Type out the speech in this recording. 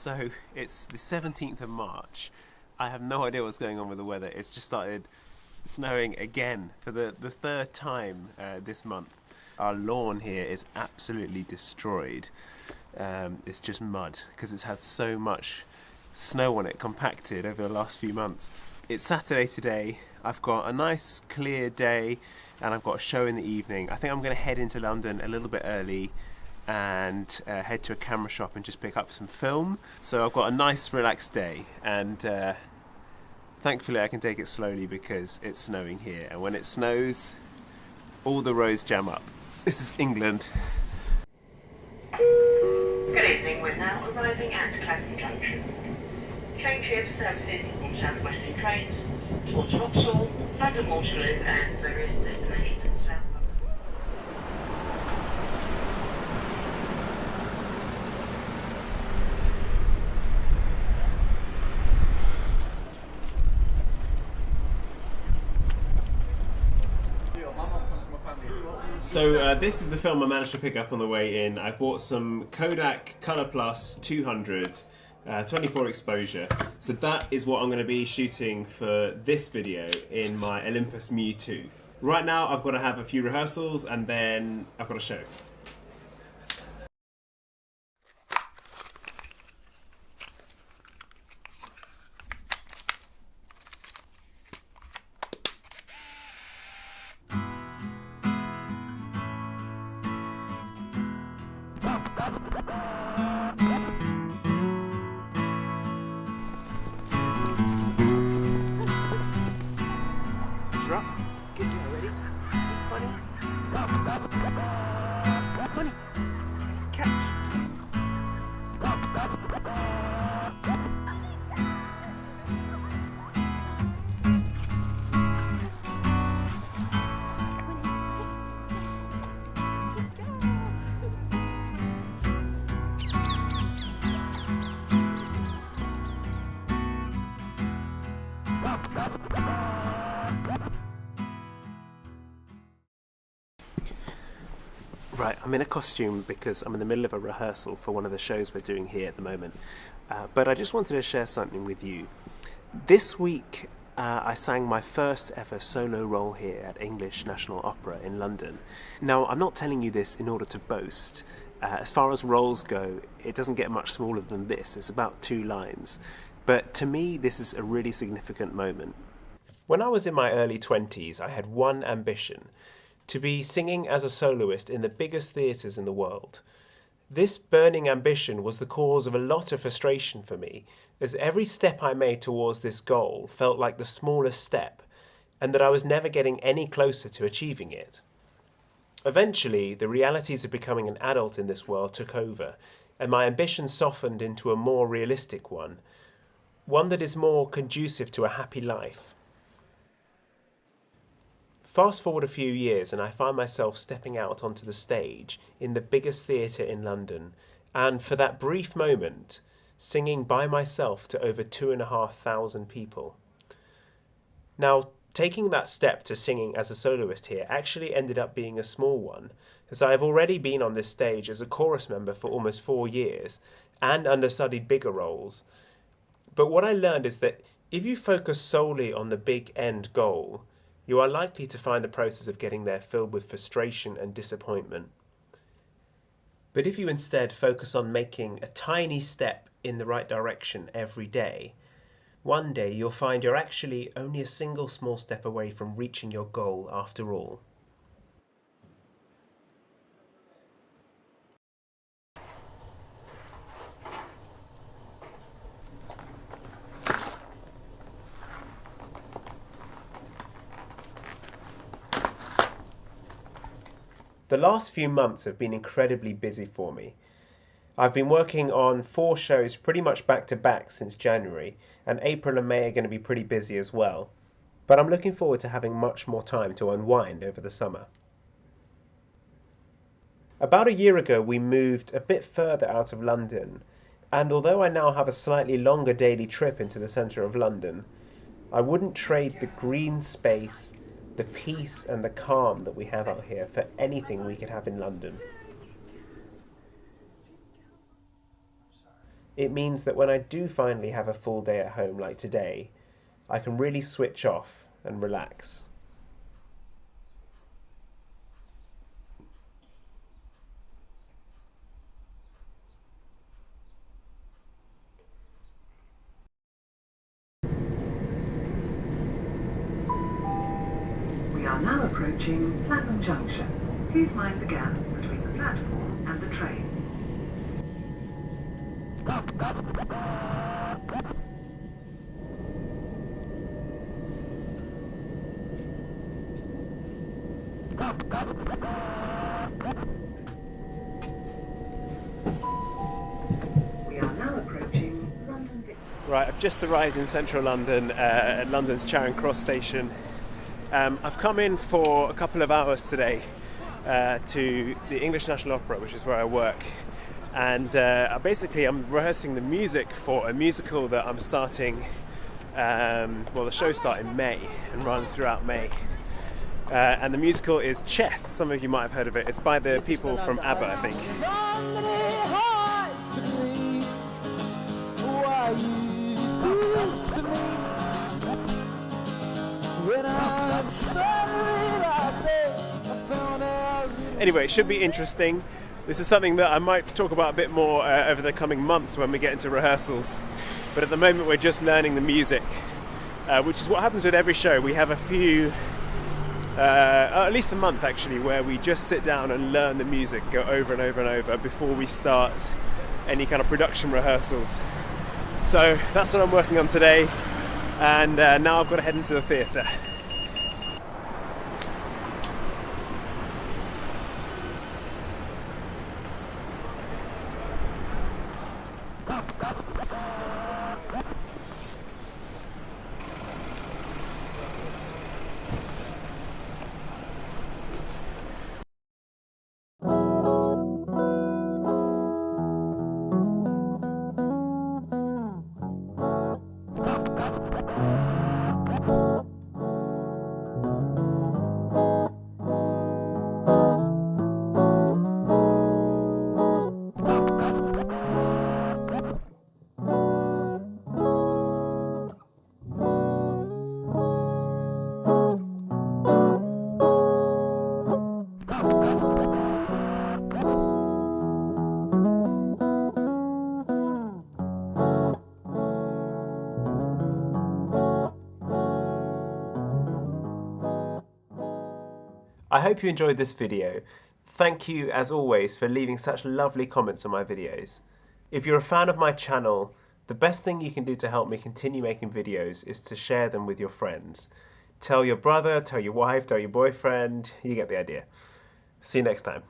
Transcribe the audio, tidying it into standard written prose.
So it's the 17th of March. I have no idea what's going on with the weather. It's just started snowing again for the third time this month. Our lawn here is absolutely destroyed. It's just mud because it's had so much snow on it compacted over the last few months. It's Saturday today. I've got a nice clear day and I've got a show in the evening. I think I'm going to head into London a little bit early and head to a camera shop and just pick up some film. So I've got a nice relaxed day, and thankfully I can take it slowly because it's snowing here, and when it snows all the roads jam up. This is England. Good evening, we're now arriving at Clapham Junction. Change here for services on South Western trains towards Vauxhall, London Waterloo and various destinations in South London. So this is the film I managed to pick up on the way in. I bought some Kodak Color Plus 200, 24 exposure. So that is what I'm going to be shooting for this video in my Olympus Mu 2. Right now I've got to have a few rehearsals and then I've got a show. Right, I'm in a costume because I'm in the middle of a rehearsal for one of the shows we're doing here at the moment. But I just wanted to share something with you. This week I sang my first ever solo role here at English National Opera in London. Now, I'm not telling you this in order to boast. As far as roles go, it doesn't get much smaller than this. It's about 2 lines. But to me, this is a really significant moment. When I was in my early 20s, I had one ambition: to be singing as a soloist in the biggest theatres in the world. This burning ambition was the cause of a lot of frustration for me, as every step I made towards this goal felt like the smallest step, and that I was never getting any closer to achieving it. Eventually, the realities of becoming an adult in this world took over, and my ambition softened into a more realistic one that is more conducive to a happy life. Fast forward a few years and I find myself stepping out onto the stage in the biggest theatre in London, and for that brief moment, singing by myself to over 2,500 people. Now, taking that step to singing as a soloist here actually ended up being a small one, as I have already been on this stage as a chorus member for almost 4 years and understudied bigger roles. But what I learned is that if you focus solely on the big end goal, you are likely to find the process of getting there filled with frustration and disappointment. But if you instead focus on making a tiny step in the right direction every day, one day you'll find you're actually only a single small step away from reaching your goal after all. The last few months have been incredibly busy for me. I've been working on 4 shows pretty much back to back since January, and April and May are going to be pretty busy as well. But I'm looking forward to having much more time to unwind over the summer. About a year ago we moved a bit further out of London, and although I now have a slightly longer daily trip into the centre of London, I wouldn't trade the green space, the peace and the calm that we have out here for anything we could have in London. it means that when I do finally have a full day at home like today, I can really switch off and relax. We are now approaching Clapham Junction. Please mind the gap between the platform and the train. We are now approaching London. Right, I've just arrived in central London at London's Charing Cross station. I've come in for a couple of hours today to the English National Opera, which is where I work, and basically I'm rehearsing the music for a musical that I'm starting, the shows start in May and run throughout May. And the musical is Chess. Some of you might have heard of it. It's by the people from ABBA, I think. Anyway, it should be interesting. This is something that I might talk about a bit more over the coming months when we get into rehearsals. But at the moment we're just learning the music, which is what happens with every show. We have a few, at least a month actually, where we just sit down and learn the music, go over and over and over before we start any kind of production rehearsals. So that's what I'm working on today, and now I've got to head into the theatre. I hope you enjoyed this video. Thank you, as always, for leaving such lovely comments on my videos. If you're a fan of my channel, the best thing you can do to help me continue making videos is to share them with your friends. Tell your brother, tell your wife, tell your boyfriend, you get the idea. See you next time.